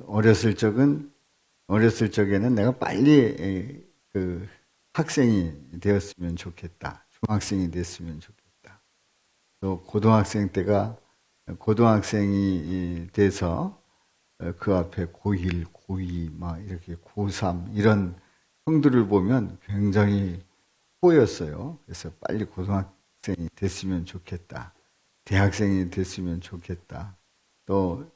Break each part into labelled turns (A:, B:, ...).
A: 어렸을 적에는 내가 빨리 그 학생이 되었으면 좋겠다. 중학생이 됐으면 좋겠다. 또 고등학생 때가 고등학생이 돼서 그 앞에 고1, 고2, 막 이렇게 고3 이런 형들을 보면 굉장히 꼬였어요. 그래서 빨리 고등학생이 됐으면 좋겠다. 대학생이 됐으면 좋겠다. 또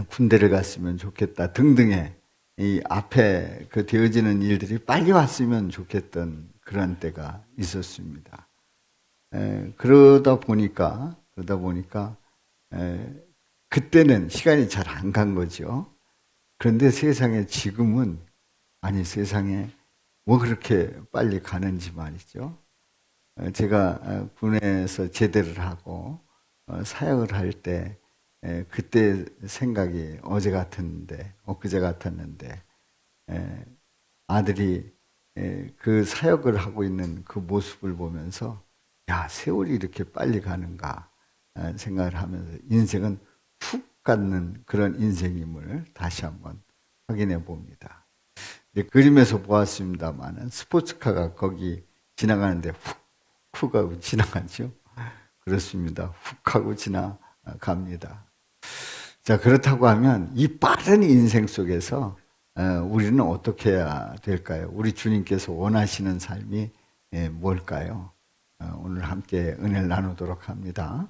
A: 군대를 갔으면 좋겠다 등등의 이 앞에 그 되어지는 일들이 빨리 왔으면 좋겠던 그런 때가 있었습니다. 그러다 보니까 그때는 시간이 잘 안 간 거죠. 그런데 세상에 지금은 아니 세상에 뭐 그렇게 빨리 가는지 말이죠. 제가 군에서 제대를 하고 사역을 할 때 그때 생각이 어제 같았는데 엊그제 같았는데 아들이 그 사역을 하고 있는 그 모습을 보면서 야 세월이 이렇게 빨리 가는가 생각을 하면서 인생은 훅 가는 그런 인생임을 다시 한번 확인해 봅니다. 그림에서 보았습니다만은 스포츠카가 거기 지나가는데 훅 하고 지나가죠. 그렇습니다. 훅 하고 지나갑니다. 자, 그렇다고 하면 이 빠른 인생 속에서 우리는 어떻게 해야 될까요? 우리 주님께서 원하시는 삶이 뭘까요? 오늘 함께 은혜를 나누도록 합니다.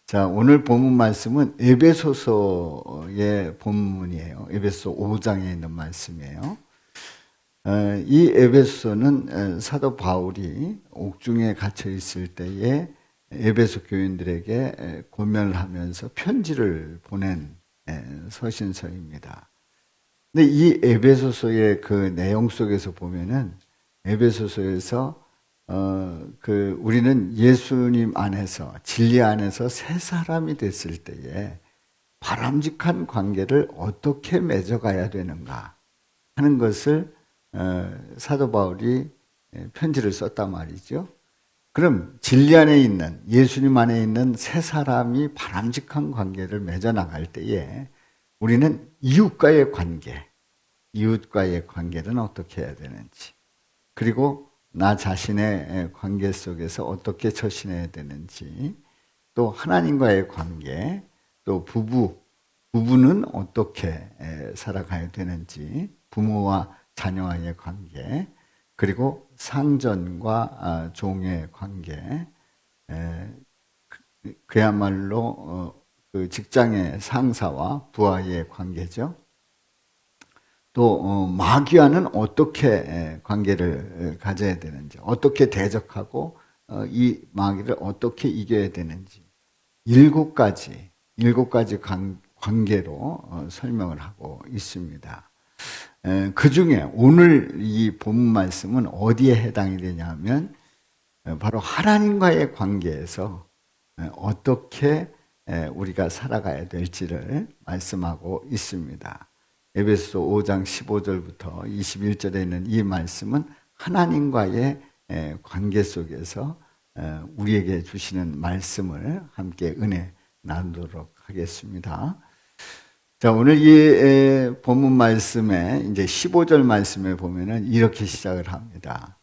A: 자, 오늘 본문 말씀은 에베소서의 본문이에요. 에베소 5장에 있는 말씀이에요. 이 에베소는 사도 바울이 옥중에 갇혀 있을 때에 에베소 교인들에게 고면을 하면서 편지를 보낸 서신서입니다. 근데 이 에베소서의 그 내용 속에서 보면은 에베소서에서 우리는 예수님 안에서 진리 안에서 새 사람이 됐을 때에 바람직한 관계를 어떻게 맺어가야 되는가 하는 것을 사도 바울이 편지를 썼단 말이죠. 그럼 진리 안에 있는 예수님 안에 있는 새 사람이 바람직한 관계를 맺어나갈 때에 우리는 이웃과의 관계는 어떻게 해야 되는지, 그리고 나 자신의 관계 속에서 어떻게 처신해야 되는지, 또 하나님과의 관계, 또 부부는 어떻게 살아가야 되는지, 부모와 자녀와의 관계, 그리고 상전과 종의 관계, 그야말로 그 직장의 상사와 부하의 관계죠. 또 마귀와는 어떻게 관계를 가져야 되는지, 어떻게 대적하고 이 마귀를 어떻게 이겨야 되는지 일곱 가지 관계로 설명을 하고 있습니다. 그 중에 오늘 이 본문 말씀은 어디에 해당이 되냐면 바로 하나님과의 관계에서 어떻게 우리가 살아가야 될지를 말씀하고 있습니다. 에베소 5장 15절부터 21절에 있는 이 말씀은 하나님과의 관계 속에서 우리에게 주시는 말씀을 함께 은혜 나누도록 하겠습니다. 자, 오늘 이 본문 말씀에 이제 15절 말씀에 보면은 이렇게 시작을 합니다.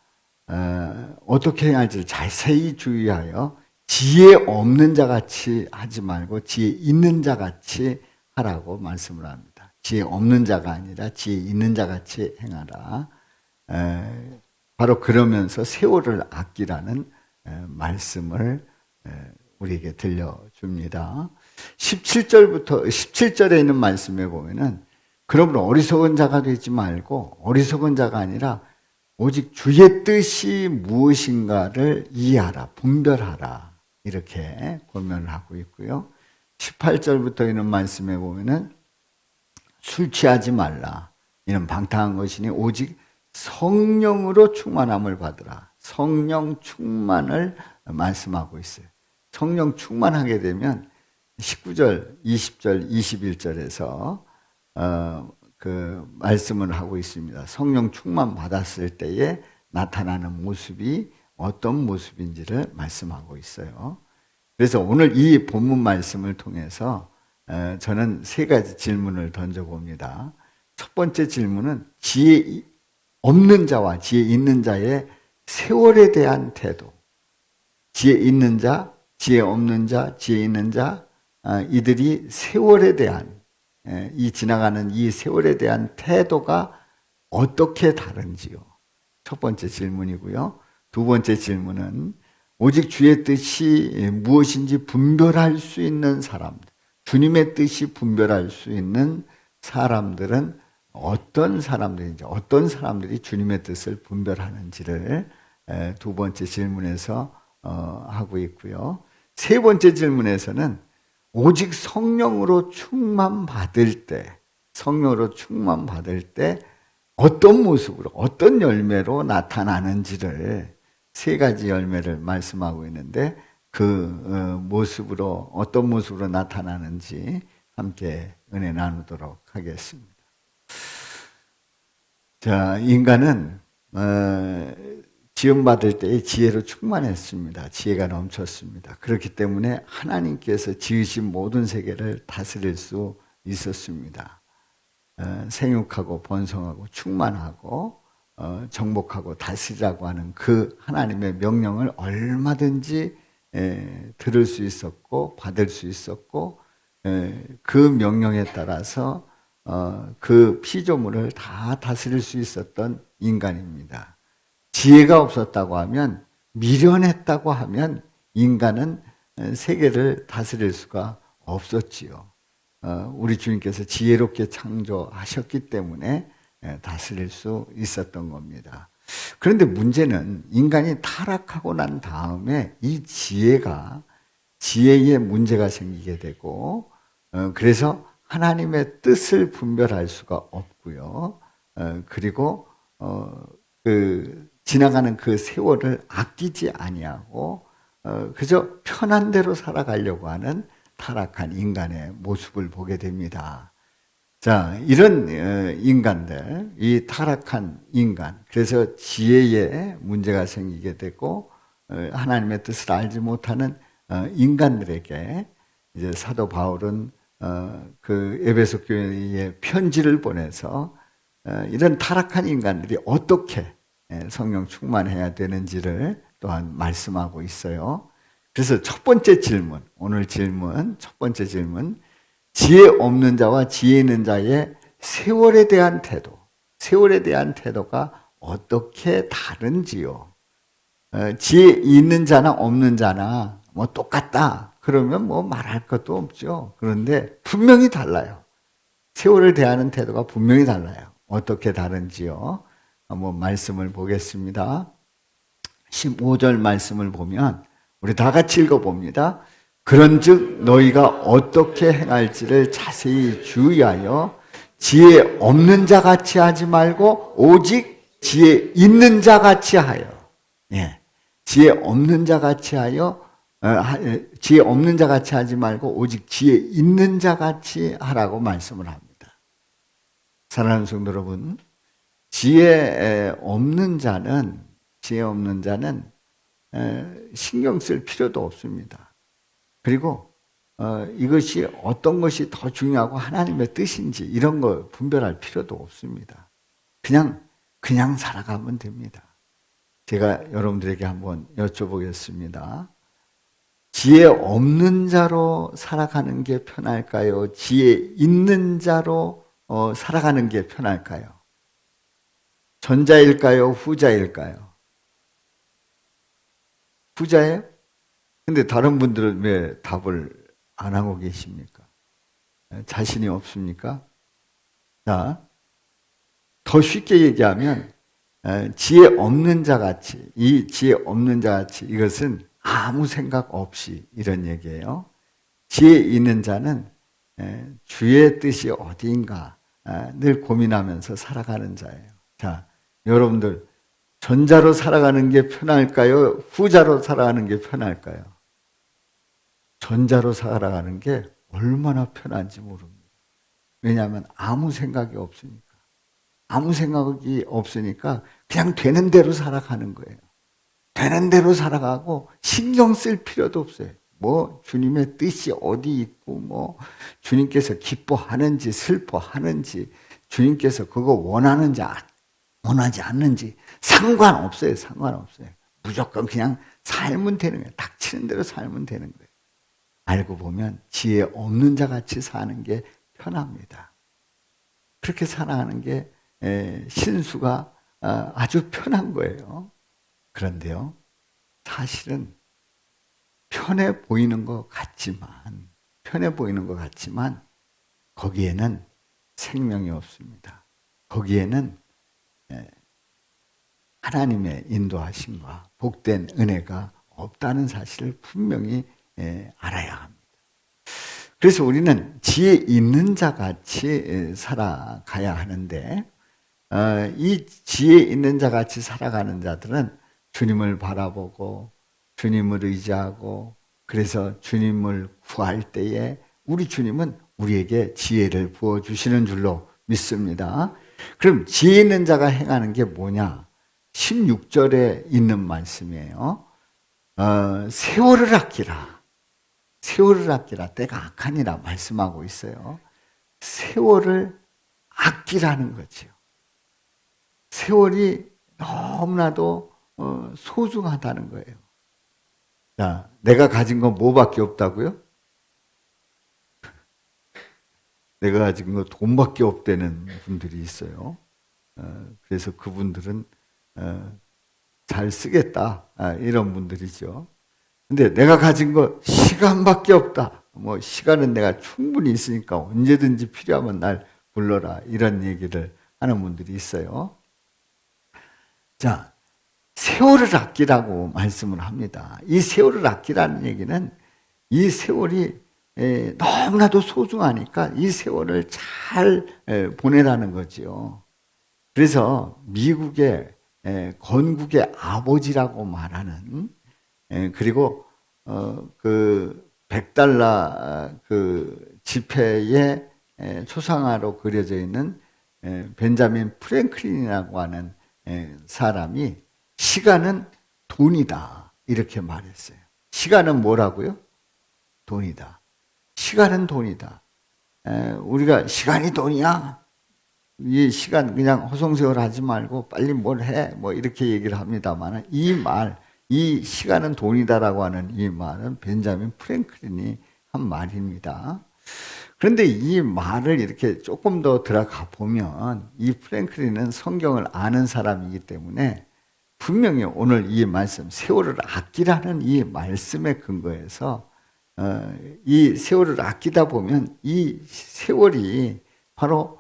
A: 어떻게 해야 할지 자세히 주의하여 지혜 없는 자 같이 하지 말고 지혜 있는 자 같이 하라고 말씀을 합니다. 지혜 없는 자가 아니라 지혜 있는 자 같이 행하라. 바로 그러면서 세월을 아끼라는 말씀을 우리에게 들려줍니다. 17절에 있는 말씀에 보면은 그러므로 어리석은 자가 되지 말고 어리석은 자가 아니라 오직 주의 뜻이 무엇인가를 이해하라, 분별하라 이렇게 권면을 하고 있고요. 18절부터 있는 말씀에 보면은 술 취하지 말라. 이는 방탕한 것이니 오직 성령으로 충만함을 받으라. 성령 충만을 말씀하고 있어요. 성령 충만하게 되면 19절, 20절, 21절에서 그 말씀을 하고 있습니다. 성령 충만 받았을 때에 나타나는 모습이 어떤 모습인지를 말씀하고 있어요. 그래서 오늘 이 본문 말씀을 통해서 저는 세 가지 질문을 던져봅니다. 첫 번째 질문은 지혜 없는 자와 지혜 있는 자의 세월에 대한 태도. 지혜 있는 자, 지혜 없는 자, 지혜 있는 자, 이들이 세월에 대한, 이 지나가는 이 세월에 대한 태도가 어떻게 다른지요? 첫 번째 질문이고요. 두 번째 질문은 오직 주의 뜻이 무엇인지 분별할 수 있는 사람들, 주님의 뜻이 분별할 수 있는 사람들은 어떤 사람들인지, 어떤 사람들이 주님의 뜻을 분별하는지를 두 번째 질문에서 하고 있고요. 세 번째 질문에서는 오직 성령으로 충만받을 때, 성령으로 충만받을 때 어떤 모습으로, 어떤 열매로 나타나는지를 세 가지 열매를 말씀하고 있는데 그 모습으로, 어떤 모습으로 나타나는지 함께 은혜 나누도록 하겠습니다. 자, 인간은 지음받을 때의 지혜로 충만했습니다. 지혜가 넘쳤습니다. 그렇기 때문에 하나님께서 지으신 모든 세계를 다스릴 수 있었습니다. 생육하고 번성하고 충만하고 정복하고 다스리라고 하는 그 하나님의 명령을 얼마든지 들을 수 있었고 받을 수 있었고 그 명령에 따라서 그 피조물을 다 다스릴 수 있었던 인간입니다. 지혜가 없었다고 하면, 미련했다고 하면 인간은 세계를 다스릴 수가 없었지요. 우리 주님께서 지혜롭게 창조하셨기 때문에 다스릴 수 있었던 겁니다. 그런데 문제는 인간이 타락하고 난 다음에 이 지혜에 문제가 생기게 되고, 그래서 하나님의 뜻을 분별할 수가 없고요. 그리고 지나가는 그 세월을 아끼지 아니하고 그저 편한 대로 살아가려고 하는 타락한 인간의 모습을 보게 됩니다. 자, 이런 인간들, 이 타락한 인간, 그래서 지혜에 문제가 생기게 되고 하나님의 뜻을 알지 못하는 인간들에게 이제 사도 바울은 그 에베소 교회에 편지를 보내서 이런 타락한 인간들이 어떻게 성령 충만해야 되는지를 또한 말씀하고 있어요. 그래서 첫 번째 질문, 오늘 질문, 첫 번째 질문, 지혜 없는 자와 지혜 있는 자의 세월에 대한 태도, 세월에 대한 태도가 어떻게 다른지요? 지혜 있는 자나 없는 자나 뭐 똑같다. 그러면 뭐 말할 것도 없죠. 그런데 분명히 달라요. 세월을 대하는 태도가 분명히 달라요. 어떻게 다른지요? 한번 말씀을 보겠습니다. 15절 말씀을 보면 우리 다 같이 읽어봅니다. 그런즉 너희가 어떻게 행할지를 자세히 주의하여 지혜 없는 자 같이 하지 말고 오직 지혜 있는 자 같이 하여, 지혜 없는 자 같이 하여, 지혜 없는 자 같이 하지 말고 오직 지혜 있는 자 같이 하라고 말씀을 합니다. 사랑하는 성도 여러분, 지혜 없는 자는 신경 쓸 필요도 없습니다. 그리고 이것이 어떤 것이 더 중요하고 하나님의 뜻인지 이런 거 분별할 필요도 없습니다. 그냥 살아가면 됩니다. 제가 여러분들에게 한번 여쭤보겠습니다. 지혜 없는 자로 살아가는 게 편할까요? 지혜 있는 자로 살아가는 게 편할까요? 전자일까요? 후자일까요? 후자예요? 근데 다른 분들은 왜 답을 안 하고 계십니까? 자신이 없습니까? 자, 더 쉽게 얘기하면 지혜 없는 자 같이, 이 지혜 없는 자 같이, 이것은 아무 생각 없이 이런 얘기예요. 지혜 있는 자는 주의 뜻이 어디인가 늘 고민하면서 살아가는 자예요. 자, 여러분들 전자로 살아가는 게 편할까요? 후자로 살아가는 게 편할까요? 전자로 살아가는 게 얼마나 편한지 모릅니다. 왜냐하면 아무 생각이 없으니까. 아무 생각이 없으니까 그냥 되는 대로 살아가는 거예요. 되는 대로 살아가고 신경 쓸 필요도 없어요. 뭐 주님의 뜻이 어디 있고 뭐 주님께서 기뻐하는지 슬퍼하는지 주님께서 그거 원하는지 원하지 않는지 상관없어요. 상관없어요. 무조건 그냥 살면 되는 거예요. 닥치는 대로 살면 되는 거예요. 알고 보면 지혜 없는 자 같이 사는 게 편합니다. 그렇게 살아가는 게 신수가 아주 편한 거예요. 그런데요, 사실은 편해 보이는 것 같지만 거기에는 생명이 없습니다. 거기에는 하나님의 인도하심과 복된 은혜가 없다는 사실을 분명히 알아야 합니다. 그래서 우리는 지혜 있는 자 같이 살아가야 하는데 이 지혜 있는 자 같이 살아가는 자들은 주님을 바라보고 주님을 의지하고 그래서 주님을 구할 때에 우리 주님은 우리에게 지혜를 부어주시는 줄로 믿습니다. 그럼 지혜 있는 자가 행하는 게 뭐냐? 16절에 있는 말씀이에요. 세월을 아끼라. 세월을 아끼라. 때가 악하니라 말씀하고 있어요. 세월을 아끼라는 거죠. 세월이 너무나도 소중하다는 거예요. 자, 내가 가진 건 뭐밖에 없다고요? 내가 가진 건 돈밖에 없다는 분들이 있어요. 그래서 그분들은 잘 쓰겠다 이런 분들이죠. 근데 내가 가진 거 시간밖에 없다. 뭐 시간은 내가 충분히 있으니까 언제든지 필요하면 날 불러라 이런 얘기를 하는 분들이 있어요. 자, 세월을 아끼라고 말씀을 합니다. 이 세월을 아끼라는 얘기는 이 세월이 너무나도 소중하니까 이 세월을 잘 보내라는 거지요. 그래서 미국의 건국의 아버지라고 말하는 그리고 그 $100 그 지폐의 초상화로 그려져 있는 벤자민 프랭클린이라고 하는 사람이 시간은 돈이다 이렇게 말했어요. 시간은 뭐라고요? 돈이다. 시간은 돈이다. 우리가 시간이 돈이야? 이 시간 그냥 허송세월 하지 말고 빨리 뭘 해? 뭐 이렇게 얘기를 합니다만 이 시간은 돈이다라고 하는 이 말은 벤자민 프랭클린이 한 말입니다. 그런데 이 말을 이렇게 조금 더 들어가 보면 이 프랭클린은 성경을 아는 사람이기 때문에 분명히 오늘 이 말씀 세월을 아끼라는 이 말씀에 근거해서 이 세월을 아끼다 보면 이 세월이 바로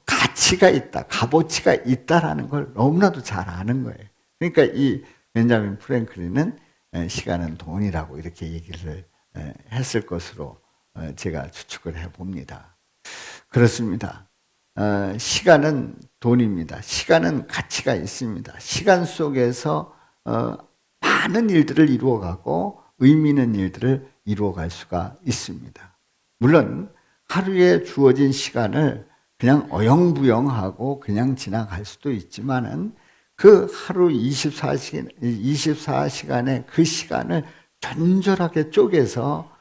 A: 가치가 있다, 값어치가 있다라는 걸 너무나도 잘 아는 거예요. 그러니까 이 벤자민 프랭클린은 시간은 돈이라고 이렇게 얘기를 했을 것으로 제가 추측을 해봅니다. 그렇습니다. 시간은 돈입니다. 시간은 가치가 있습니다. 시간 속에서 많은 일들을 이루어가고 의미 있는 일들을 이루어갈 수가 있습니다. 물론 하루에 주어진 시간을 그냥 어영부영하고 그냥 지나갈 수도 있지만은 그 하루 24시간의 그 시간을 전절하게 쪼개서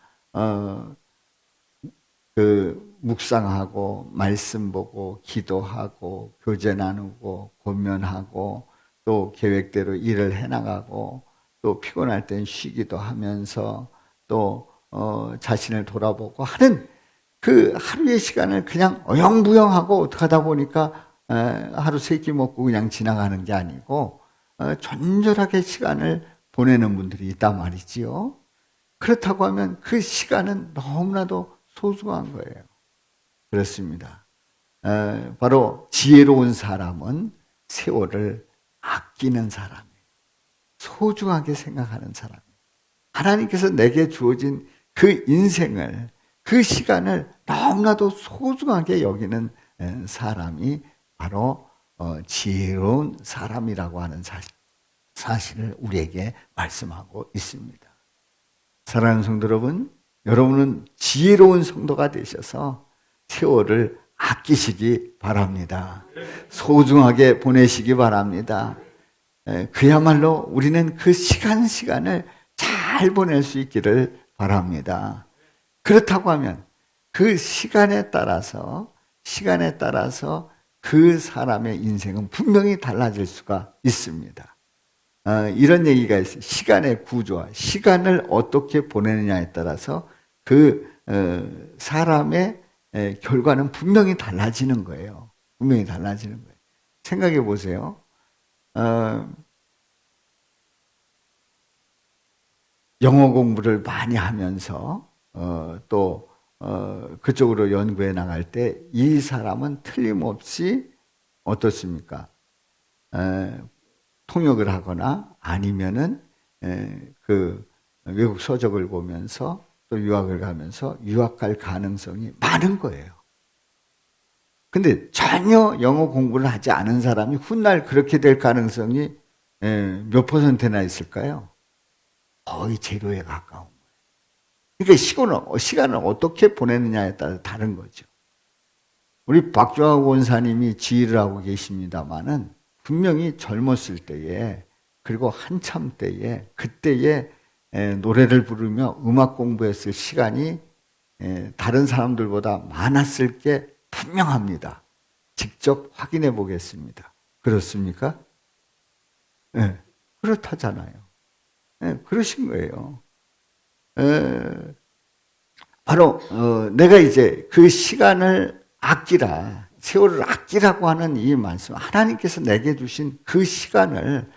A: 그 묵상하고 말씀 보고 기도하고 교제 나누고 고면하고 또 계획대로 일을 해나가고 또 피곤할 땐 쉬기도 하면서 또 자신을 돌아보고 하는 그 하루의 시간을 그냥 어영부영하고 어떻게 하다 보니까 하루 세 끼 먹고 그냥 지나가는 게 아니고 전절하게 시간을 보내는 분들이 있단 말이지요. 그렇다고 하면 그 시간은 너무나도 소중한 거예요. 그렇습니다. 바로 지혜로운 사람은 세월을 아끼는 사람이에요. 소중하게 생각하는 사람이에요. 하나님께서 내게 주어진 그 인생을, 그 시간을 너무나도 소중하게 여기는 사람이 바로 지혜로운 사람이라고 하는 사실을 우리에게 말씀하고 있습니다. 사랑하는 성도 여러분, 여러분은 지혜로운 성도가 되셔서 세월을 아끼시기 바랍니다. 소중하게 보내시기 바랍니다. 그야말로 우리는 그 시간을 잘 보낼 수 있기를 바랍니다. 그렇다고 하면 그 시간에 따라서 그 사람의 인생은 분명히 달라질 수가 있습니다. 이런 얘기가 있어요. 시간의 구조와 시간을 어떻게 보내느냐에 따라서 그 사람의 결과는 분명히 달라지는 거예요. 분명히 달라지는 거예요. 생각해 보세요. 영어 공부를 많이 하면서 또 그쪽으로 연구해 나갈 때 이 사람은 틀림없이 어떻습니까? 통역을 하거나 아니면은 그 외국 서적을 보면서 또 유학을 가면서 유학 갈 가능성이 많은 거예요. 근데 전혀 영어 공부를 하지 않은 사람이 훗날 그렇게 될 가능성이 몇 퍼센트나 있을까요? 거의 제로에 가까운 거예요. 그러니까 시간을 어떻게 보내느냐에 따라 다른 거죠. 우리 박조학 원사님이 지휘를 하고 계십니다마는 분명히 젊었을 때에 그리고 한참 때에 그때에 노래를 부르며 음악 공부했을 시간이 다른 사람들보다 많았을 게 분명합니다. 직접 확인해 보겠습니다. 그렇습니까? 네, 그렇다잖아요. 네, 그러신 거예요. 바로 내가 이제 그 시간을 아끼라, 세월을 아끼라고 하는 이 말씀, 하나님께서 내게 주신 그 시간을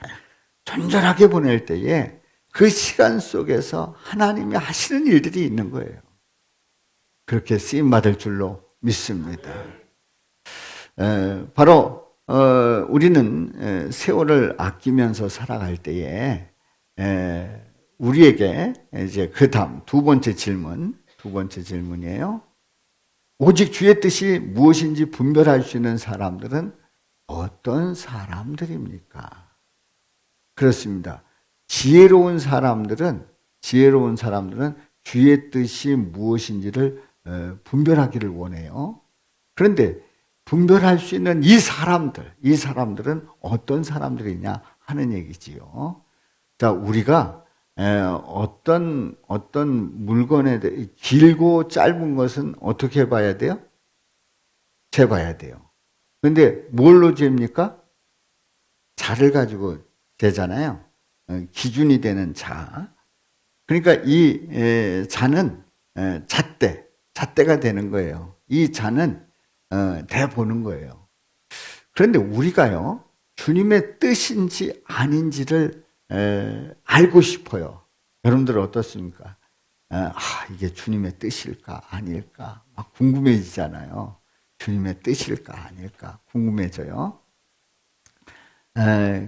A: 존전하게 보낼 때에 그 시간 속에서 하나님이 하시는 일들이 있는 거예요. 그렇게 쓰임받을 줄로 믿습니다. 바로 우리는 세월을 아끼면서 살아갈 때에 우리에게 이제 그 다음 두 번째 질문이에요. 오직 주의 뜻이 무엇인지 분별할 수 있는 사람들은 어떤 사람들입니까? 그렇습니다. 지혜로운 사람들은 주의 뜻이 무엇인지를 분별하기를 원해요. 그런데 분별할 수 있는 이 사람들은 어떤 사람들이냐 하는 얘기지요. 자, 우리가 어떤 물건에 대해 길고 짧은 것은 어떻게 봐야 돼요? 재봐야 돼요. 그런데 뭘로 잽니까? 자를 가지고 재잖아요. 기준이 되는 자. 그러니까 이 자는 잣대가 되는 거예요. 이 자는 대보는 거예요. 그런데 우리가요, 주님의 뜻인지 아닌지를 알고 싶어요. 여러분들 어떻습니까? 이게 주님의 뜻일까 아닐까 막 궁금해지잖아요. 주님의 뜻일까 아닐까 궁금해져요.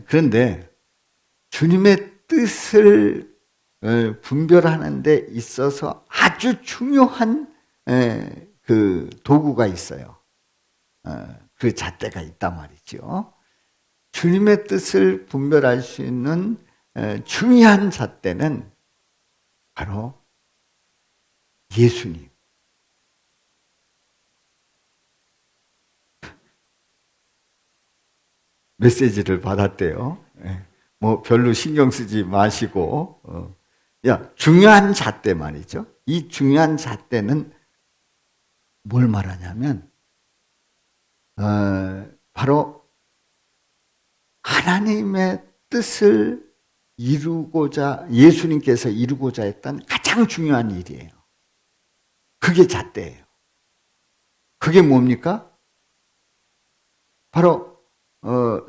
A: 그런데 주님의 뜻을 분별하는 데 있어서 아주 중요한 그 도구가 있어요. 그 잣대가 있단 말이죠. 주님의 뜻을 분별할 수 있는 중요한 잣대는 바로 예수님. 메시지를 받았대요. 뭐 별로 신경 쓰지 마시고 중요한 잣대 말이죠. 이 중요한 잣대는 뭘 말하냐면 바로 하나님의 뜻을 예수님께서 이루고자 했던 가장 중요한 일이에요. 그게 잣대예요. 그게 뭡니까? 바로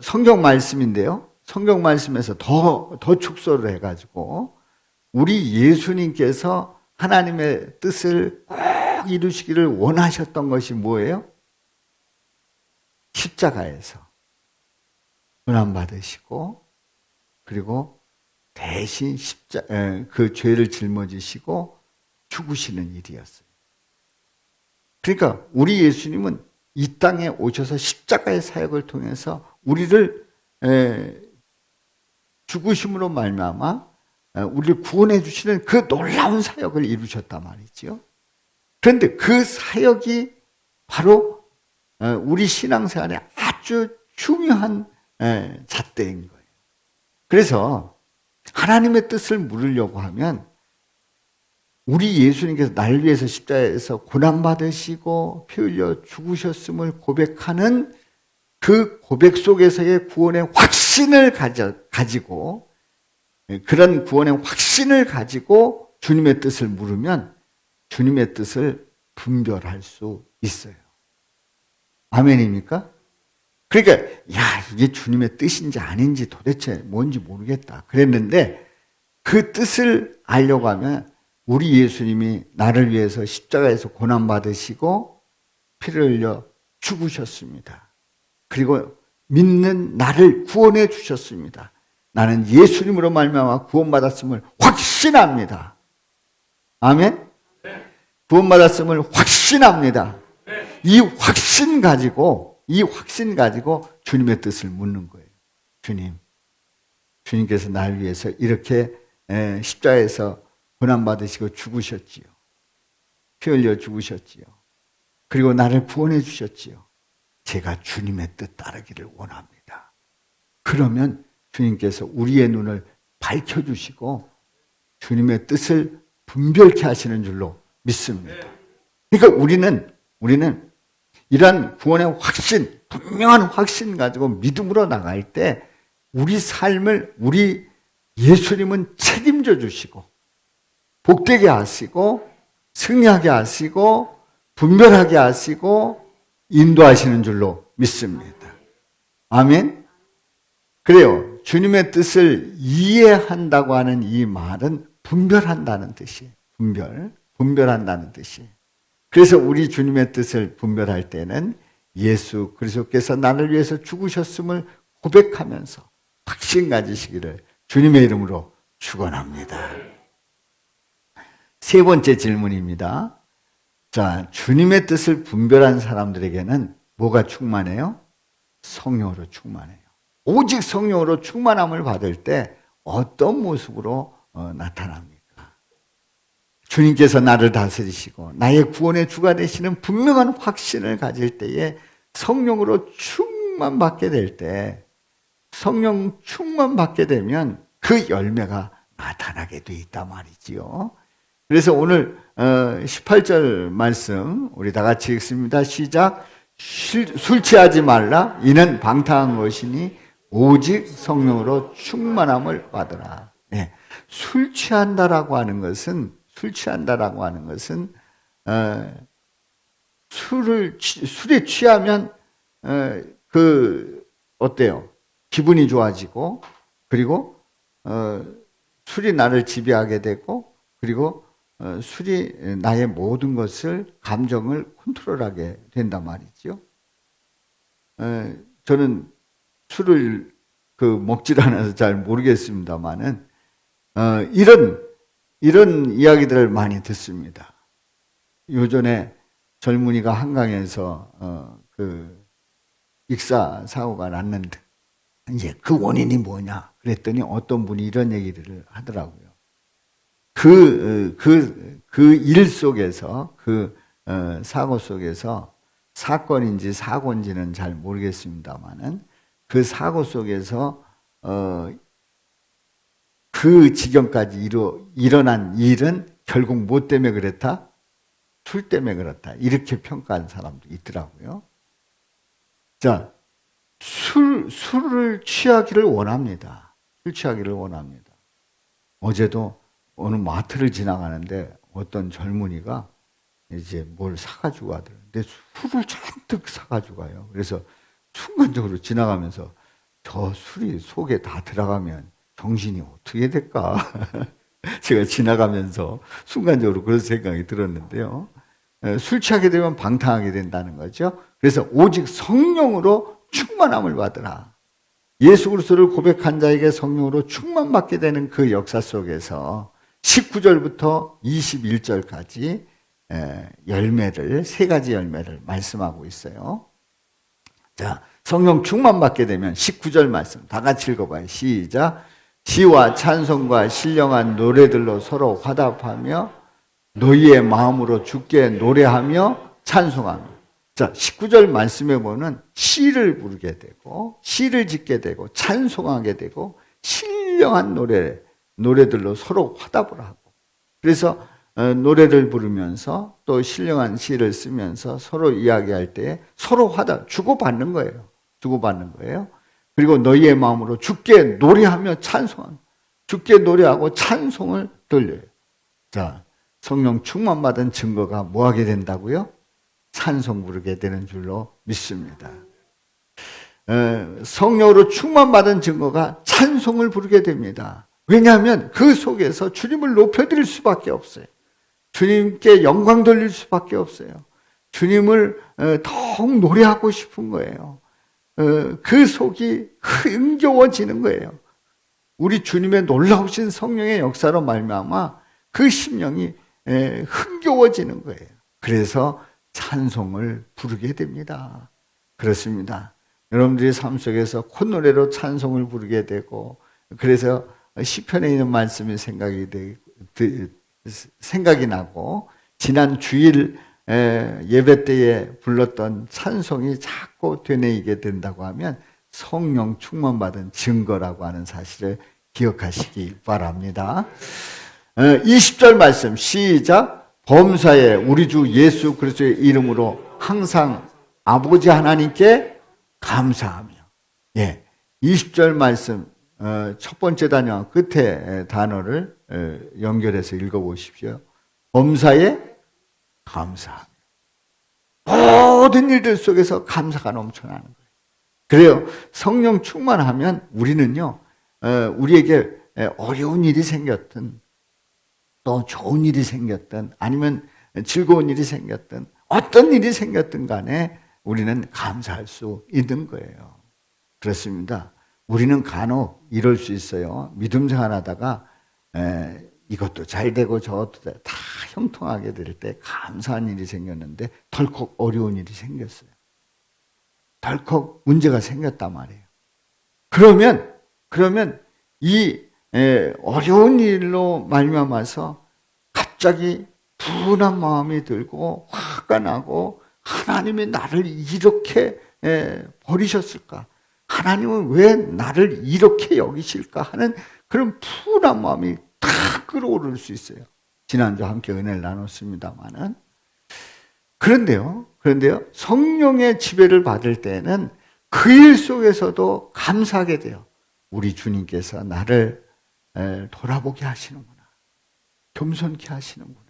A: 성경 말씀인데요. 성경 말씀에서 더 축소를 해가지고 우리 예수님께서 하나님의 뜻을 꼭 이루시기를 원하셨던 것이 뭐예요? 십자가에서 고난받으시고 그리고 대신 그 죄를 짊어지시고 죽으시는 일이었어요. 그러니까 우리 예수님은 이 땅에 오셔서 십자가의 사역을 통해서 우리를 죽으심으로 말미암아 우리를 구원해 주시는 그 놀라운 사역을 이루셨단 말이죠. 그런데 그 사역이 바로 우리 신앙생활에 아주 중요한 잣대인 거예요. 그래서 하나님의 뜻을 물으려고 하면 우리 예수님께서 나를 위해서 십자가에서 고난받으시고 피 흘려 죽으셨음을 고백하는 그 고백 속에서의 구원의 확신을 가지고, 그런 구원의 확신을 가지고 주님의 뜻을 물으면 주님의 뜻을 분별할 수 있어요. 아멘입니까? 그러니까 이게 주님의 뜻인지 아닌지 도대체 뭔지 모르겠다 그랬는데, 그 뜻을 알려고 하면 우리 예수님이 나를 위해서 십자가에서 고난받으시고 피를 흘려 죽으셨습니다. 그리고 믿는 나를 구원해 주셨습니다. 나는 예수님으로 말미암아 구원받았음을 확신합니다. 아멘? 구원받았음을 확신합니다. 이 확신 가지고 주님의 뜻을 묻는 거예요. 주님께서 나를 위해서 이렇게 십자가에서 고난받으시고 죽으셨지요. 피 흘려 죽으셨지요. 그리고 나를 구원해 주셨지요. 제가 주님의 뜻 따르기를 원합니다. 그러면 주님께서 우리의 눈을 밝혀주시고 주님의 뜻을 분별케 하시는 줄로 믿습니다. 그러니까 우리는 이러한 구원의 확신, 분명한 확신 가지고 믿음으로 나갈 때 우리 삶을 우리 예수님은 책임져 주시고 복되게 하시고 승리하게 하시고 분별하게 하시고 인도하시는 줄로 믿습니다. 아멘. 그래요. 주님의 뜻을 이해한다고 하는 이 말은 분별한다는 뜻이에요. 분별한다는 뜻이에요. 그래서 우리 주님의 뜻을 분별할 때는 예수 그리스도께서 나를 위해서 죽으셨음을 고백하면서 확신 가지시기를 주님의 이름으로 축원합니다. 세 번째 질문입니다. 자, 주님의 뜻을 분별한 사람들에게는 뭐가 충만해요? 성령으로 충만해요. 오직 성령으로 충만함을 받을 때 어떤 모습으로 나타납니까? 주님께서 나를 다스리시고 나의 구원의 주가 되시는 분명한 확신을 가질 때에 성령으로 충만받게 될 때, 성령 충만받게 되면 그 열매가 나타나게 돼 있단 말이지요. 그래서 오늘 18절 말씀 우리 다 같이 읽습니다. 시작. 술 취하지 말라. 이는 방탕한 것이니 오직 성령으로 충만함을 받으라. 네. 술 취한다라고 하는 것은 술에 취하면 어때요? 기분이 좋아지고, 그리고 술이 나를 지배하게 되고, 그리고 술이 나의 모든 것을, 감정을 컨트롤하게 된단 말이죠. 저는 술을 먹질 않아서 잘 모르겠습니다만은 이런 이야기들을 많이 듣습니다. 요전에 젊은이가 한강에서 익사 사고가 났는데 이제 그 원인이 뭐냐 그랬더니 어떤 분이 이런 얘기를 하더라고요. 그 일 속에서 사고 속에서 사건인지 사고인지는 잘 모르겠습니다만은 그 사고 속에서 그 지경까지 일어난 일은 결국 뭐 때문에 그렇다? 술 때문에 그렇다. 이렇게 평가한 사람도 있더라고요. 자, 술을 취하기를 원합니다. 술 취하기를 원합니다. 어제도 어느 마트를 지나가는데 어떤 젊은이가 이제 뭘 사가지고 가더라고요. 술을 잔뜩 사가지고 가요. 그래서 순간적으로 지나가면서 저 술이 속에 다 들어가면 정신이 어떻게 될까? 제가 지나가면서 순간적으로 그런 생각이 들었는데요. 술 취하게 되면 방탕하게 된다는 거죠. 그래서 오직 성령으로 충만함을 받으라. 예수 그리스도를 고백한 자에게 성령으로 충만받게 되는 그 역사 속에서 19절부터 21절까지 세 가지 열매를 말씀하고 있어요. 자, 성령 충만받게 되면 19절 말씀 다 같이 읽어봐요. 시작. 시와 찬송과 신령한 노래들로 서로 화답하며 너희의 마음으로 주께 노래하며 찬송하며. 자, 19절 말씀에 보면 시를 부르게 되고 시를 짓게 되고 찬송하게 되고 신령한 노래들로 서로 화답을 하고. 그래서 노래를 부르면서 또 신령한 시를 쓰면서 서로 이야기할 때 서로 주고받는 거예요. 주고받는 거예요. 그리고 너희의 마음으로 주께 노래하며 찬송하며 주께 노래하고 찬송을 돌려요. 자, 성령 충만받은 증거가 뭐 하게 된다고요? 찬송 부르게 되는 줄로 믿습니다. 성령으로 충만받은 증거가 찬송을 부르게 됩니다. 왜냐하면 그 속에서 주님을 높여드릴 수밖에 없어요. 주님께 영광 돌릴 수밖에 없어요. 주님을 더욱 노래하고 싶은 거예요. 그 속이 흥겨워지는 거예요. 우리 주님의 놀라우신 성령의 역사로 말미암아 그 심령이 흥겨워지는 거예요. 그래서 찬송을 부르게 됩니다. 그렇습니다. 여러분들의 삶 속에서 콧노래로 찬송을 부르게 되고, 그래서 시편에 있는 말씀이 생각이 나고, 지난 주일 예배 때에 불렀던 찬송이 자꾸 되뇌이게 된다고 하면 성령 충만받은 증거라고 하는 사실을 기억하시기 바랍니다. 20절 말씀 시작. 범사에 우리 주 예수 그리스도의 이름으로 항상 아버지 하나님께 감사하며. 20절 말씀 첫 번째 단어 끝에 단어를 연결해서 읽어보십시오. 범사에 감사하며. 모든 일들 속에서 감사가 넘쳐나는 거예요. 그래요. 성령 충만하면 우리는요, 우리에게 어려운 일이 생겼든 또 좋은 일이 생겼든 아니면 즐거운 일이 생겼든 어떤 일이 생겼든 간에 우리는 감사할 수 있는 거예요. 그렇습니다. 우리는 간혹 이럴 수 있어요. 믿음 생활하다가 이것도 잘 되고 저것도 다 형통하게 될 때 감사한 일이 생겼는데 덜컥 어려운 일이 생겼어요. 덜컥 문제가 생겼단 말이에요. 그러면 이 어려운 일로 말미암아서 갑자기 분한 마음이 들고 화가 나고 하나님이 나를 이렇게 버리셨을까? 하나님은 왜 나를 이렇게 여기실까? 하는 그런 분한 마음이 다 끌어오를 수 있어요. 지난주 함께 은혜를 나눴습니다만은. 그런데요, 성령의 지배를 받을 때는 그 일 속에서도 감사하게 돼요. 우리 주님께서 나를 돌아보게 하시는구나. 겸손케 하시는구나.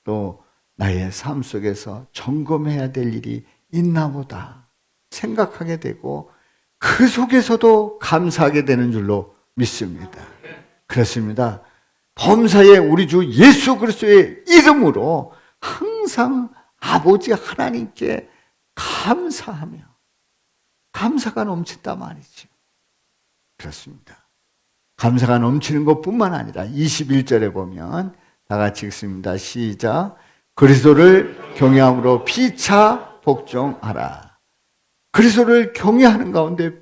A: 또 나의 삶 속에서 점검해야 될 일이 있나 보다 생각하게 되고 그 속에서도 감사하게 되는 줄로 믿습니다. 그렇습니다. 범사에 우리 주 예수 그리스도의 이름으로 항상 아버지 하나님께 감사하며 감사가 넘친단 말이죠. 그렇습니다. 감사가 넘치는 것뿐만 아니라 21절에 보면 다 같이 읽습니다. 시작. 그리스도를 경외함으로 피차 복종하라. 그리스도를 경외하는 가운데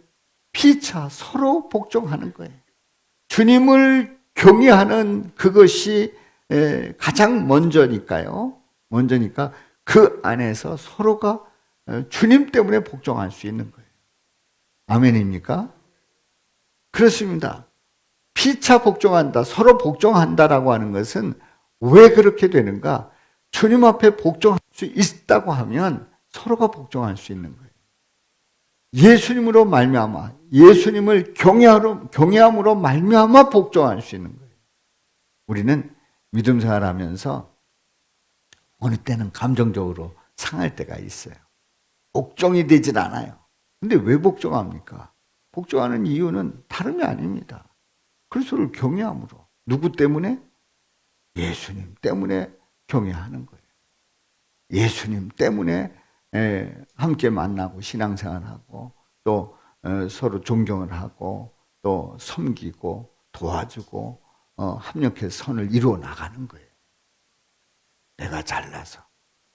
A: 피차 서로 복종하는 거예요. 주님을 경외하는 그것이 가장 먼저니까요. 먼저니까 그 안에서 서로가 주님 때문에 복종할 수 있는 거예요. 아멘입니까? 그렇습니다. 피차 복종한다, 서로 복종한다라고 하는 것은 왜 그렇게 되는가? 주님 앞에 복종할 수 있다고 하면 서로가 복종할 수 있는 거예요. 예수님으로 말미암아, 예수님을 경외함으로 말미암아 복종할 수 있는 거예요. 우리는 믿음 생활하면서 어느 때는 감정적으로 상할 때가 있어요. 복종이 되질 않아요. 근데 왜 복종합니까? 복종하는 이유는 다름이 아닙니다. 그리스도를 경외함으로. 누구 때문에? 예수님 때문에 경외하는 거예요. 예수님 때문에 함께 만나고 신앙생활하고 또 서로 존경을 하고 또 섬기고 도와주고 합력해서 선을 이루어 나가는 거예요. 내가 잘나서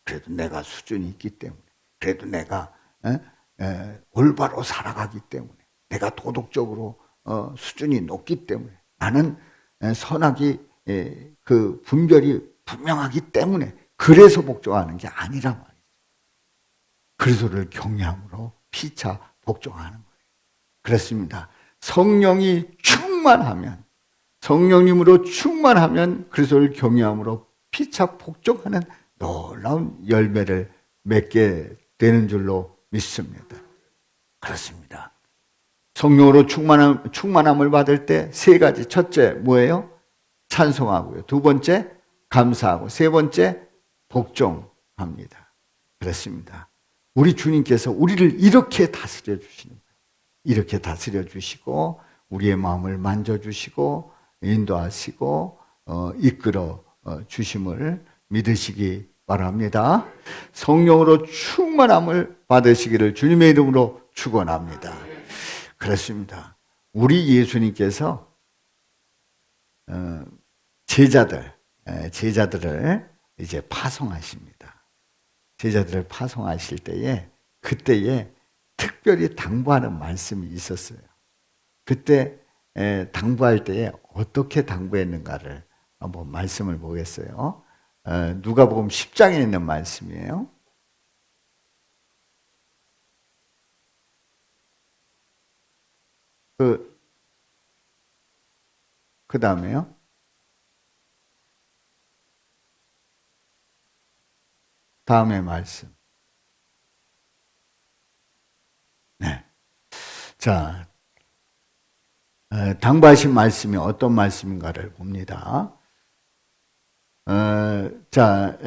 A: 그래도 내가 수준이 있기 때문에 그래도 내가 올바로 살아가기 때문에 내가 도덕적으로 수준이 높기 때문에 나는 선악이 그 분별이 분명하기 때문에 그래서 복종하는 게 아니란 말이죠. 그리스도를 경외함으로 피차 복종하는 거예요. 그렇습니다. 성령이 충만하면 성령님으로 충만하면 그리스도를 경외함으로 피차 복종하는 놀라운 열매를 맺게 되는 줄로 믿습니다. 그렇습니다. 성령으로 충만함을 받을 때 세 가지. 첫째 뭐예요? 찬송하고요. 두 번째 감사하고, 세 번째 복종합니다. 그렇습니다. 우리 주님께서 우리를 이렇게 다스려 주시는 거예요. 이렇게 다스려 주시고 우리의 마음을 만져주시고 인도하시고 이끌어 주심을 믿으시기 바랍니다. 성령으로 충만함을 받으시기를 주님의 이름으로 축원합니다. 그렇습니다. 우리 예수님께서 제자들을 이제 파송하십니다. 제자들을 파송하실 때에 그때에 특별히 당부하는 말씀이 있었어요. 그때 당부할 때에 어떻게 당부했는가를 한번 말씀을 보겠어요. 누가복음 10장에 있는 말씀이에요. 그 다음에요. 다음의 말씀. 네. 자, 당부하신 말씀이 어떤 말씀인가를 봅니다. 자,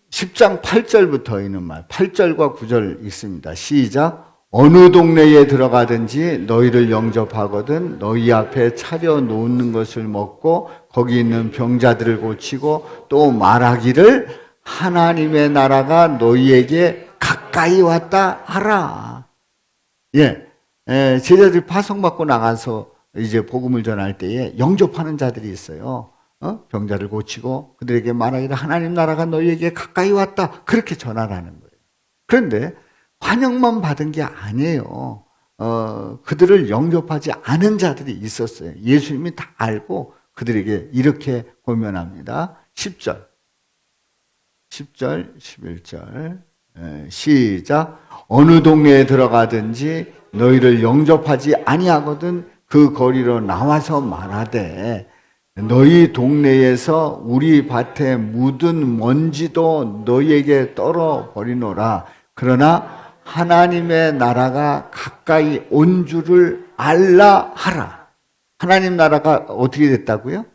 A: 10장 8절부터 있는 말, 8절과 9절 읽습니다. 시작. 어느 동네에 들어가든지 너희를 영접하거든 너희 앞에 차려 놓는 것을 먹고 거기 있는 병자들을 고치고 또 말하기를 하나님의 나라가 너희에게 가까이 왔다 하라. 제자들이 파송받고 나가서 이제 복음을 전할 때에 영접하는 자들이 있어요. 병자를 고치고 그들에게 말하기를 하나님 나라가 너희에게 가까이 왔다. 그렇게 전하라는 거예요. 그런데 환영만 받은 게 아니에요. 그들을 영접하지 않은 자들이 있었어요. 예수님이 다 알고 그들에게 이렇게 고면합니다. 10절, 11절 시작. 어느 동네에 들어가든지 너희를 영접하지 아니하거든 그 거리로 나와서 말하되 너희 동네에서 우리 밭에 묻은 먼지도 너희에게 떨어버리노라. 그러나 하나님의 나라가 가까이 온 줄을 알라 하라. 하나님 나라가 어떻게 됐다고요?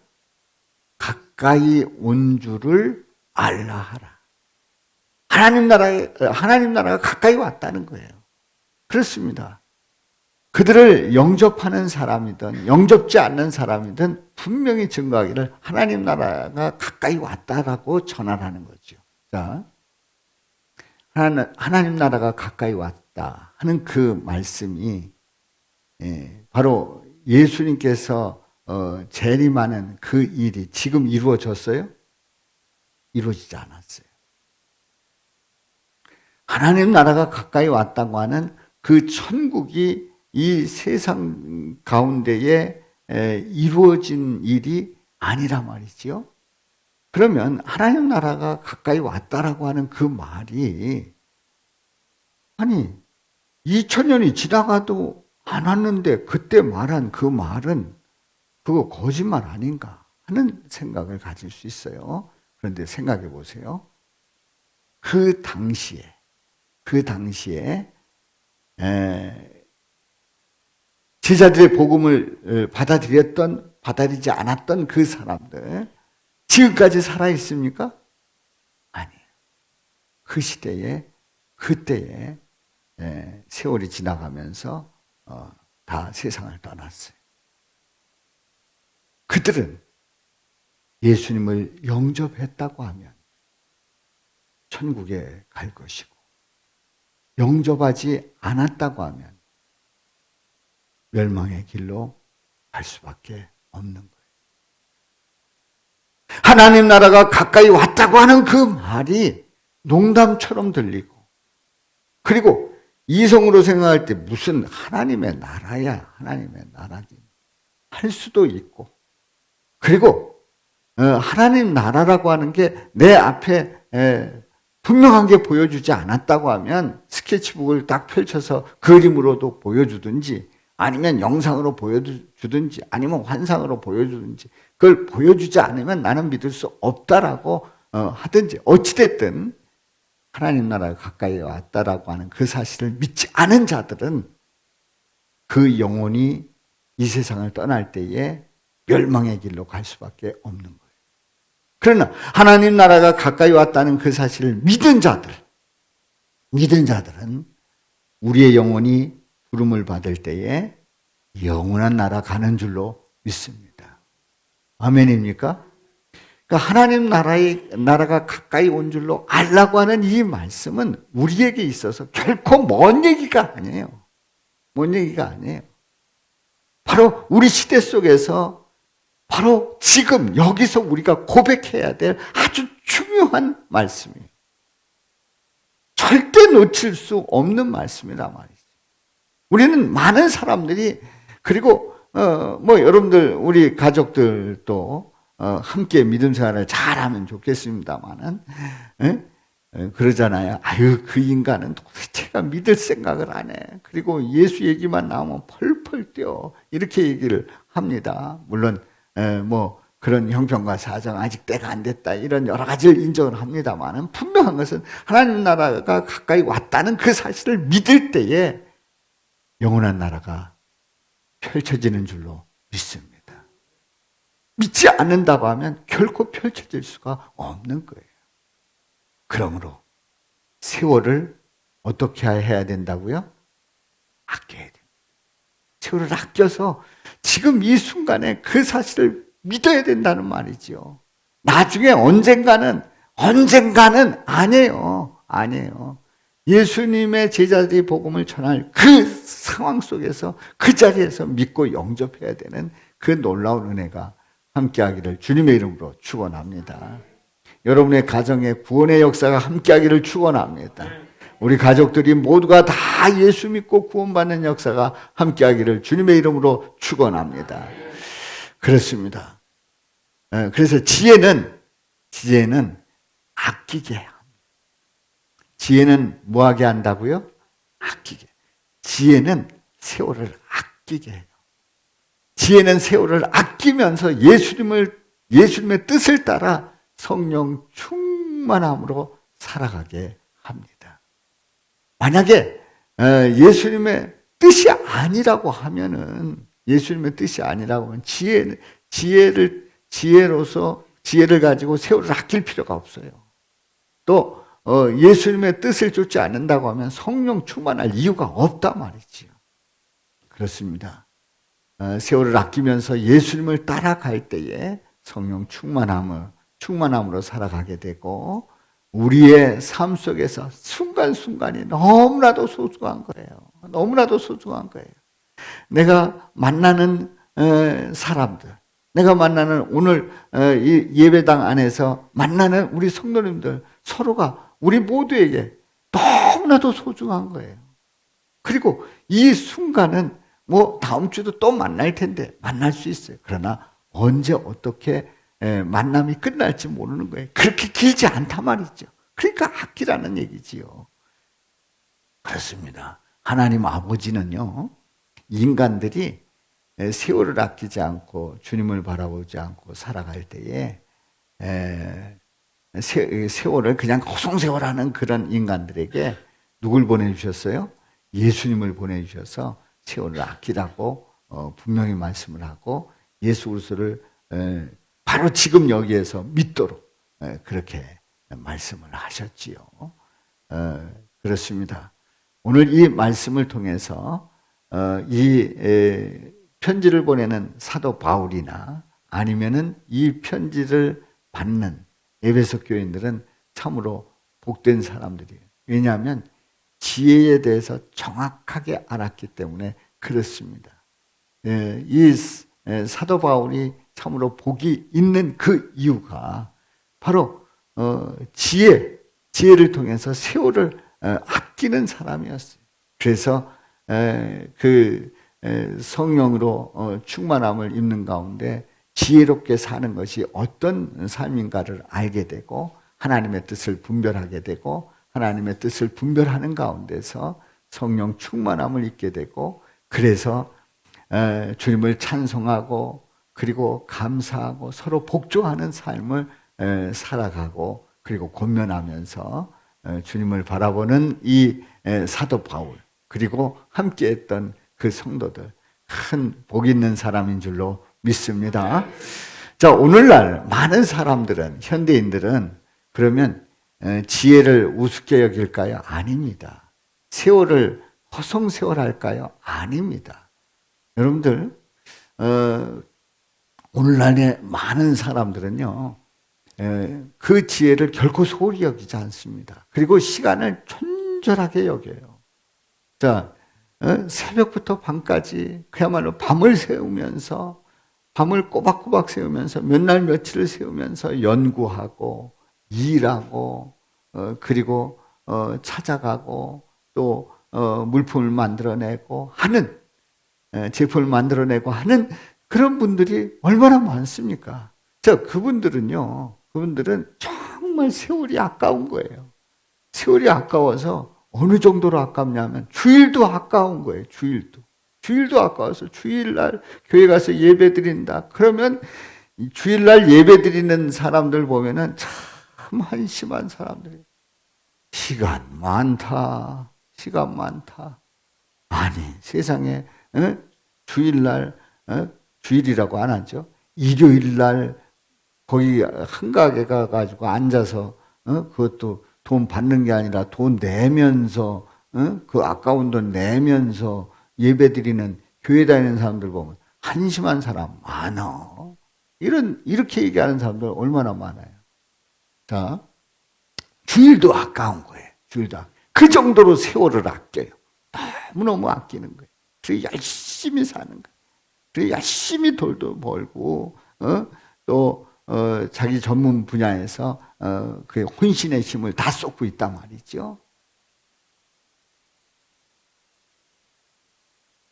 A: 가까이 온 줄을 알라 하라. 하나님 나라가 가까이 왔다는 거예요. 그렇습니다. 그들을 영접하는 사람이든 영접지 않는 사람이든 분명히 증거하기를 하나님 나라가 가까이 왔다라고 전하라는 거죠. 자, 하나님 나라가 가까이 왔다 하는 그 말씀이 바로 예수님께서 재림하는 그 일이 지금 이루어졌어요? 이루어지지 않았어요. 하나님 나라가 가까이 왔다고 하는 그 천국이 이 세상 가운데에 이루어진 일이 아니라 말이지요. 그러면 하나님 나라가 가까이 왔다라고 하는 그 말이 아니 2000년이 지나가도 안 왔는데 그때 말한 그 말은 그거 거짓말 아닌가 하는 생각을 가질 수 있어요. 그런데 생각해 보세요. 그 당시에 제자들의 복음을 받아들이지 않았던 그 사람들 지금까지 살아있습니까? 아니에요. 그 시대에 그때에 세월이 지나가면서 다 세상을 떠났어요. 그들은 예수님을 영접했다고 하면 천국에 갈 것이고 영접하지 않았다고 하면 멸망의 길로 갈 수밖에 없는 거예요. 하나님 나라가 가까이 왔다고 하는 그 말이 농담처럼 들리고 그리고 이성으로 생각할 때 무슨 하나님의 나라야 하나님의 나라긴 할 수도 있고 그리고 하나님 나라라고 하는 게 내 앞에 분명한 게 보여주지 않았다고 하면 스케치북을 딱 펼쳐서 그림으로도 보여주든지 아니면 영상으로 보여주든지 아니면 환상으로 보여주든지 그걸 보여주지 않으면 나는 믿을 수 없다라고 하든지 어찌됐든 하나님 나라가 가까이 왔다라고 하는 그 사실을 믿지 않은 자들은 그 영혼이 이 세상을 떠날 때에 멸망의 길로 갈 수밖에 없는 거예요. 그러나 하나님 나라가 가까이 왔다는 그 사실을 믿은 자들은 우리의 영혼이 부름을 받을 때에 영원한 나라 가는 줄로 믿습니다. 아멘입니까? 그러니까 하나님 나라가 가까이 온 줄로 알라고 하는 이 말씀은 우리에게 있어서 결코 먼 얘기가 아니에요. 먼 얘기가 아니에요. 바로 우리 시대 속에서 바로 지금 여기서 우리가 고백해야 될 아주 중요한 말씀이에요. 절대 놓칠 수 없는 말씀이란 말이죠. 우리는 많은 사람들이 그리고 여러분들 우리 가족들도 함께 믿음 생활을 잘하면 좋겠습니다만은 그러잖아요. 아유 그 인간은 도대체가 믿을 생각을 안 해. 그리고 예수 얘기만 나오면 펄펄 뛰어 이렇게 얘기를 합니다. 물론 그런 형편과 사정 아직 때가 안 됐다 이런 여러 가지를 인정을 합니다만은 분명한 것은 하나님 나라가 가까이 왔다는 그 사실을 믿을 때에 영원한 나라가 펼쳐지는 줄로 믿습니다. 믿지 않는다고 하면 결코 펼쳐질 수가 없는 거예요. 그러므로 세월을 어떻게 해야 된다고요? 아껴야 됩니다. 세월을 아껴서 지금 이 순간에 그 사실을 믿어야 된다는 말이죠. 나중에 언젠가는 아니에요. 예수님의 제자들이 복음을 전할 그 상황 속에서 그 자리에서 믿고 영접해야 되는 그 놀라운 은혜가 함께하기를 주님의 이름으로 축원합니다. 여러분의 가정에 구원의 역사가 함께하기를 축원합니다. 우리 가족들이 모두가 다 예수 믿고 구원받는 역사가 함께하기를 주님의 이름으로 축원합니다. 그렇습니다. 그래서 지혜는 아끼게 해요. 지혜는 뭐하게 한다고요? 아끼게. 지혜는 세월을 아끼게 해요. 지혜는 세월을 아끼면서 예수님의 뜻을 따라 성령 충만함으로 살아가게 합니다. 만약에 예수님의 뜻이 아니라고 하면 지혜를 가지고 세월을 아낄 필요가 없어요. 또 예수님의 뜻을 쫓지 않는다고 하면 성령 충만할 이유가 없단 말이지요. 그렇습니다. 세월을 아끼면서 예수님을 따라갈 때에 성령 충만함으로 살아가게 되고 우리의 삶 속에서 순간순간이 너무나도 소중한 거예요. 너무나도 소중한 거예요. 내가 만나는 사람들, 내가 만나는 오늘 이 예배당 안에서 만나는 우리 성도님들 서로가 우리 모두에게 너무나도 소중한 거예요. 그리고 이 순간은 다음 주도 또 만날 텐데 만날 수 있어요. 그러나 언제 어떻게 만남이 끝날지 모르는 거예요. 그렇게 길지 않단 말이죠. 그러니까 아끼라는 얘기지요. 그렇습니다. 하나님 아버지는요, 인간들이 세월을 아끼지 않고 주님을 바라보지 않고 살아갈 때에 세월을 그냥 허송세월하는 그런 인간들에게 누굴 보내주셨어요? 예수님을 보내주셔서 세월을 아끼라고 분명히 말씀을 하고 예수 그리스도를 바로 지금 여기에서 믿도록 그렇게 말씀을 하셨지요. 그렇습니다. 오늘 이 말씀을 통해서 이 편지를 보내는 사도 바울이나 아니면은 이 편지를 받는 에베소 교인들은 참으로 복된 사람들이에요. 왜냐하면 지혜에 대해서 정확하게 알았기 때문에 그렇습니다. 이 사도 바울이 참으로 복이 있는 그 이유가 바로 지혜를 통해서 세월을 아끼는 사람이었어요. 그래서 그 성령으로 충만함을 입는 가운데 지혜롭게 사는 것이 어떤 삶인가를 알게 되고 하나님의 뜻을 분별하게 되고 하나님의 뜻을 분별하는 가운데서 성령 충만함을 입게 되고 그래서 주님을 찬송하고 그리고 감사하고 서로 복종하는 삶을 살아가고 그리고 권면하면서 주님을 바라보는 이 사도 바울 그리고 함께했던 그 성도들 큰 복 있는 사람인 줄로 믿습니다. 자, 오늘날 많은 사람들은 현대인들은 그러면 지혜를 우습게 여길까요? 아닙니다. 세월을 허송세월할까요? 아닙니다. 여러분들 오늘날의 많은 사람들은요 그 지혜를 결코 소홀히 여기지 않습니다. 그리고 시간을 촌절하게 여겨요. 자, 새벽부터 밤까지 그야말로 밤을 새우면서 밤을 꼬박꼬박 새우면서 몇 날 며칠을 새우면서 연구하고 일하고 그리고 찾아가고 또 물품을 만들어내고 하는 제품을 만들어내고 하는 그런 분들이 얼마나 많습니까? 그분들은 정말 세월이 아까운 거예요. 세월이 아까워서 어느 정도로 아깝냐면 주일도 아까운 거예요. 주일도 아까워서 주일날 교회 가서 예배 드린다. 그러면 주일날 예배 드리는 사람들 보면은 참 한심한 사람들이 시간 많다. 아니 세상에 주일날 주일이라고 안 하죠. 일요일날 거기 한가게 가가지고 앉아서 그것도 돈 받는 게 아니라 돈 내면서 그 아까운 돈 내면서 예배드리는 교회 다니는 사람들 보면 한심한 사람 많아. 이렇게 얘기하는 사람들 얼마나 많아요. 자, 주일도 아까운 거예요. 그 정도로 세월을 아껴요. 너무너무 아끼는 거예요. 그래서 열심히 사는 거예요. 그래서 열심히 돈도 벌고 또 자기 전문 분야에서 그 혼신의 힘을 다 쏟고 있단 말이죠.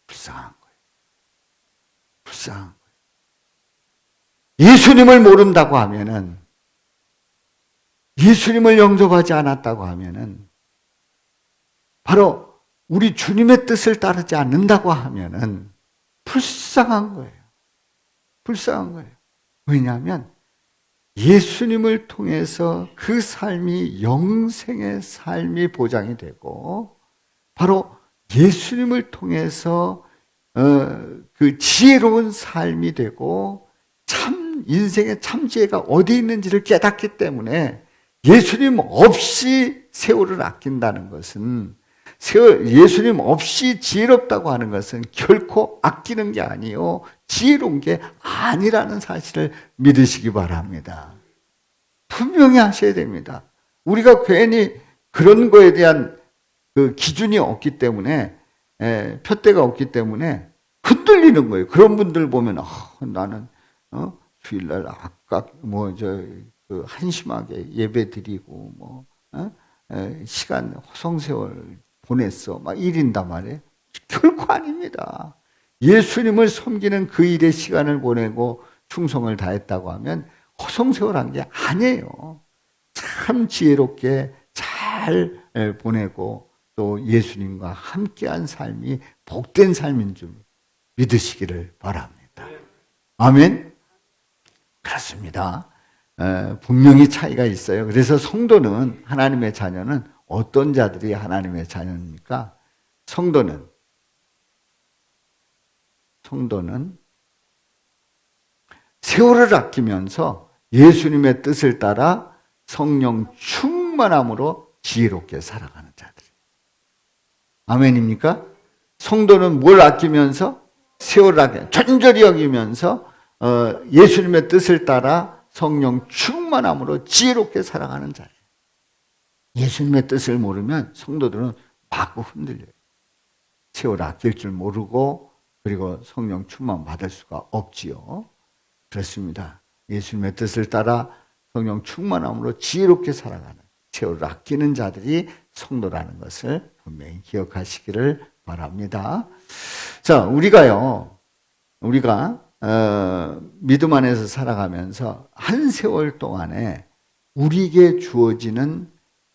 A: 불쌍한 거예요. 예수님을 모른다고 하면은, 예수님을 영접하지 않았다고 하면은, 바로 우리 주님의 뜻을 따르지 않는다고 하면은 불쌍한 거예요. 왜냐하면 예수님을 통해서 그 삶이 영생의 삶이 보장이 되고 바로 예수님을 통해서 그 지혜로운 삶이 되고 참 인생의 참 지혜가 어디 있는지를 깨닫기 때문에 예수님 없이 세월을 아낀다는 것은 예수님 없이 지혜롭다고 하는 것은 결코 아끼는 게 아니요 지혜로운 게 아니라는 사실을 믿으시기 바랍니다. 분명히 하셔야 됩니다. 우리가 괜히 그런 거에 대한 그 기준이 없기 때문에 표대가 없기 때문에 흔들리는 거예요. 그런 분들 보면 나는 주일날 그 한심하게 예배드리고 시간 허송세월 보냈어 막 이린단 말이에요. 결코 아닙니다. 예수님을 섬기는 그 일에 시간을 보내고 충성을 다했다고 하면 허송세월한 게 아니에요. 참 지혜롭게 잘 보내고 또 예수님과 함께한 삶이 복된 삶인 줄 믿으시기를 바랍니다. 아멘. 그렇습니다. 분명히 차이가 있어요. 그래서 성도는 하나님의 자녀는 어떤 자들이 하나님의 자녀입니까? 성도는 세월을 아끼면서 예수님의 뜻을 따라 성령 충만함으로 지혜롭게 살아가는 자들이에요. 아멘입니까? 성도는 뭘 아끼면서? 세월을 아끼면서 천절히 여기면서 예수님의 뜻을 따라 성령 충만함으로 지혜롭게 살아가는 자예요. 예수님의 뜻을 모르면 성도들은 마구 흔들려요. 세월 아낄 줄 모르고 그리고 성령 충만 받을 수가 없지요. 그렇습니다. 예수님의 뜻을 따라 성령 충만함으로 지혜롭게 살아가는 세월을 아끼는 자들이 성도라는 것을 분명히 기억하시기를 바랍니다. 자, 우리가 믿음 안에서 살아가면서 한 세월 동안에 우리에게 주어지는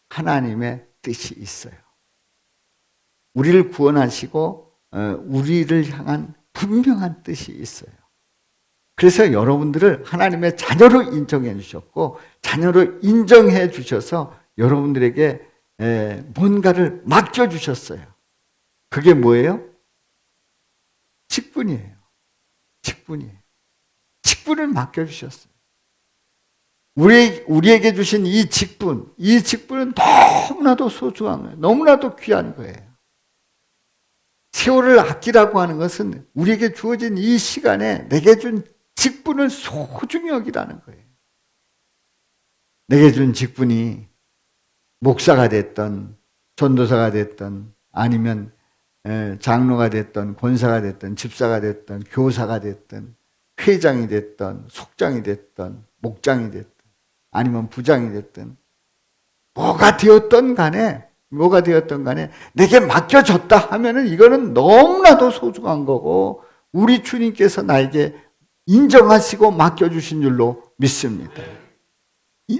A: 하나님의 뜻이 있어요. 우리를 구원하시고 우리를 향한 분명한 뜻이 있어요. 그래서 여러분들을 하나님의 자녀로 인정해 주셨고 자녀로 인정해 주셔서 여러분들에게 뭔가를 맡겨 주셨어요. 그게 뭐예요? 직분이에요. 직분이에요. 직분을 맡겨 주셨어요. 우리에게 주신 이 직분은 너무나도 소중한 거예요. 너무나도 귀한 거예요. 세월을 아끼라고 하는 것은 우리에게 주어진 이 시간에 내게 준 직분을 소중히 여기라는 거예요. 내게 준 직분이 목사가 됐던, 전도사가 됐던, 아니면 장로가 됐던, 권사가 됐던, 집사가 됐던, 교사가 됐던, 회장이 됐던, 속장이 됐던, 목장이 됐던, 아니면 부장이 됐든 뭐가 되었던 간에 내게 맡겨졌다 하면은 이거는 너무나도 소중한 거고 우리 주님께서 나에게 인정하시고 맡겨주신 줄로 믿습니다.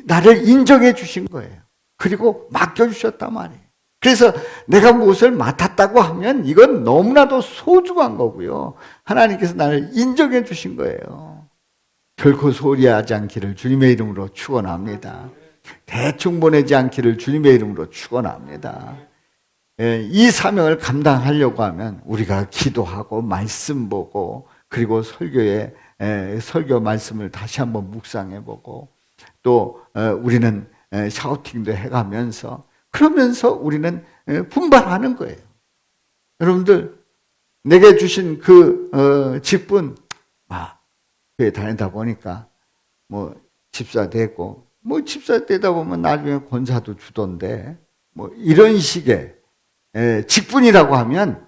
A: 나를 인정해 주신 거예요. 그리고 맡겨주셨단 말이에요. 그래서 내가 무엇을 맡았다고 하면 이건 너무나도 소중한 거고요. 하나님께서 나를 인정해 주신 거예요. 결코 소홀히 하지 않기를 주님의 이름으로 축원합니다. 대충 보내지 않기를 주님의 이름으로 축원합니다. 이 사명을 감당하려고 하면 우리가 기도하고 말씀 보고 그리고 설교 말씀을 다시 한번 묵상해보고 또 우리는 샤우팅도 해가면서 그러면서 우리는 분발하는 거예요. 여러분들 내게 주신 그 직분 교회 다니다 보니까 뭐 집사 되고 집사 되다 보면 나중에 권사도 주던데 이런 식의 직분이라고 하면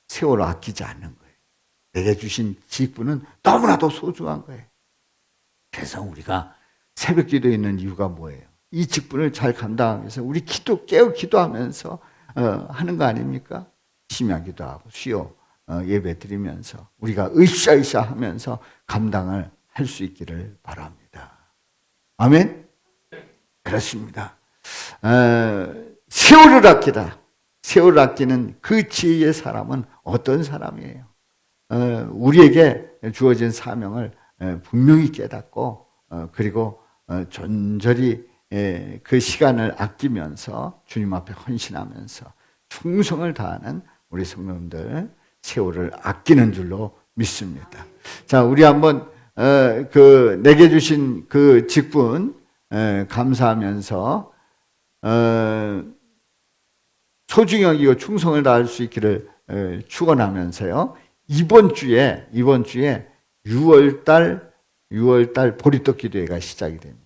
A: 세월을 아끼지 않는 거예요. 내게 주신 직분은 너무나도 소중한 거예요. 그래서 우리가 새벽 기도에 있는 이유가 뭐예요? 이 직분을 잘 감당하기 위해서 우리 깨어 기도하면서 하는 거 아닙니까? 심야기도 하고 수요 예배 드리면서 우리가 으쌰으쌰 하면서 감당을 할 수 있기를 바랍니다. 아멘? 그렇습니다. 세월을 아끼다. 세월을 아끼는 그 지혜의 사람은 어떤 사람이에요? 우리에게 주어진 사명을 분명히 깨닫고 그리고 존절히 그 시간을 아끼면서 주님 앞에 헌신하면서 충성을 다하는 우리 성도님들 세월을 아끼는 줄로 믿습니다. 자, 우리 한번 내게 주신 그 직분 감사하면서 소중히 여기고 충성을 다할 수 있기를 축원하면서요. 이번 주에 6월달 보리떡 기도회가 시작이 됩니다.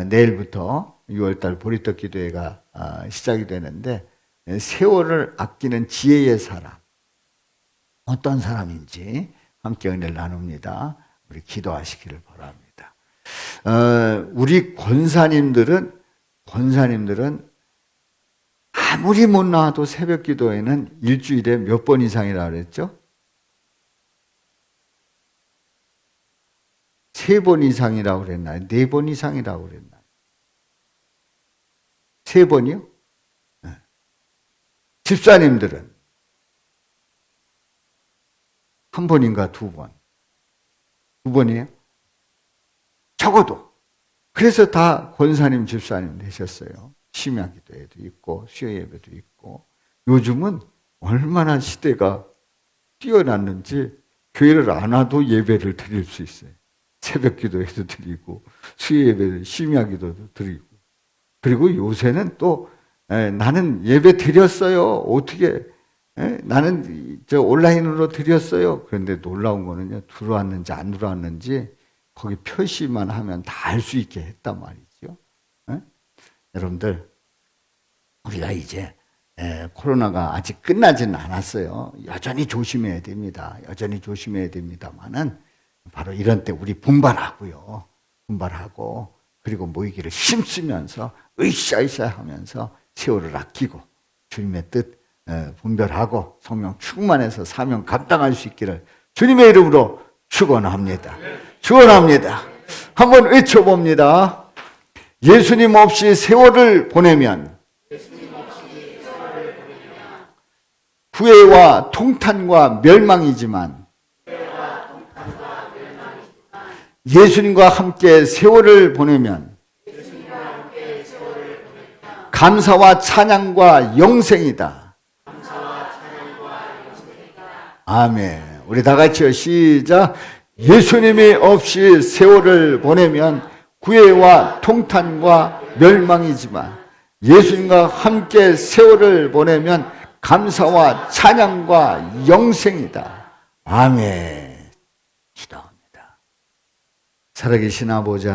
A: 내일부터 6월달 보리떡 기도회가 시작이 되는데 세월을 아끼는 지혜의 사람 어떤 사람인지 함께 은혜를 나눕니다. 우리 기도하시기를 바랍니다. 우리 권사님들은 아무리 못 나와도 새벽 기도회는 일주일에 몇 번 이상이라고 그랬죠? 3번 이상이라고 그랬나요? 4번 이상이라고 그랬나요? 3번이요? 네. 집사님들은 1번인가 2번? 2번이에요? 적어도. 그래서 다 권사님, 집사님 되셨어요. 심야 기도회도 있고 수요 예배도 있고 요즘은 얼마나 시대가 뛰어났는지 교회를 안 와도 예배를 드릴 수 있어요. 새벽 기도회도 드리고 수요 예배도 심야 기도도 드리고 그리고 요새는 또 나는 예배 드렸어요. 어떻게 나는 온라인으로 드렸어요. 그런데 놀라운 거는요. 들어왔는지 안 들어왔는지 거기 표시만 하면 다 알 수 있게 했단 말이죠. 여러분들 우리가 이제 코로나가 아직 끝나지는 않았어요. 여전히 조심해야 됩니다. 여전히 조심해야 됩니다만은 바로 이런 때 우리 분발하고요. 분발하고 그리고 모이기를 힘쓰면서 으쌰으쌰 하면서 세월을 아끼고 주님의 뜻 분별하고 성령 충만해서 사명 감당할 수 있기를 주님의 이름으로 축원합니다. 축원합니다. 한번 외쳐봅니다. 예수님 없이 세월을 보내면 후회와 통탄과 멸망이지만 예수님과 함께 세월을 보내면 감사와 찬양과 영생이다. 아멘. 우리 다 같이요. 시작. 예수님이 없이 세월을 보내면 후회와 통탄과 멸망이지만 예수님과 함께 세월을 보내면 감사와 찬양과 영생이다. 아멘. 기도합니다. 살아계신 아버지